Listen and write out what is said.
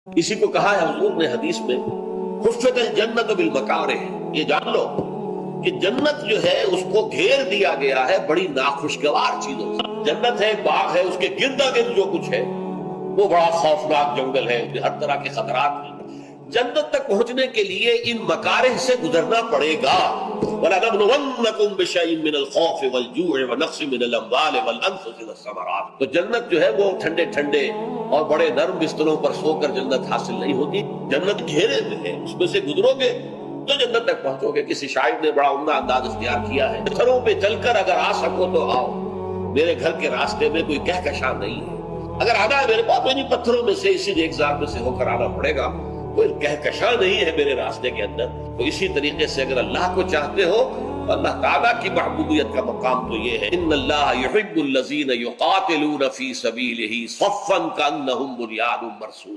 इसी को कहा है हुजूर ने हदीस में, हुफ़्फ़तल जन्नत बिल मकारिह। ये जान लो कि जन्नत जो है उसको घेर दिया गया है बड़ी नाखुशगवार चीजों से। जन्नत है, एक बाग है, उसके गिरदा गिर्द जो कुछ है वो बड़ा खौफनाक जंगल है, हर तरह के खतरात हैं। जन्नत तक पहुंचने के लिए इन मकारिह से गुजरना पड़ेगा। वलनबलुवन्नकुम बिशैइन मिनल खौफ़ि वल जू'i व नक़्सिन मिनल अम्वालि वल अनफ़ुसि वस्समरात। तो जन्नत जो है वो ठंडे ठंडे और बड़े नरम बिस्तरों पर सोकर जन्नत हासिल नहीं होती। जन्नत घेरे में है, उसमें से गुजरोगे तो जन्नत तक पहुंचोगे। किसी शायर ने बड़ा उम्दा अंदाज इख्तियार किया है, पत्थरों पे चलकर अगर आ सको तो आओ, मेरे घर के रास्ते में कोई कहकशां नहीं है। अगर आना है मेरे पास तो इन्हीं पत्थरों में से, इसी रेगिस्तान में से होकर आना पड़ेगा। कोई कहकशां नहीं है मेरे रास्ते के अंदर। तो इसी तरीके से अगर अल्लाह को चाहते हो तो अल्लाह ताला की महबूबियत का मकाम तो ये है, इन्नल्लाह युहिब्बुल लज़ीना युक़ातिलूना फ़ी सबीलिही सफ़्फ़न कअन्नहुम बुनियानुम मरसूस।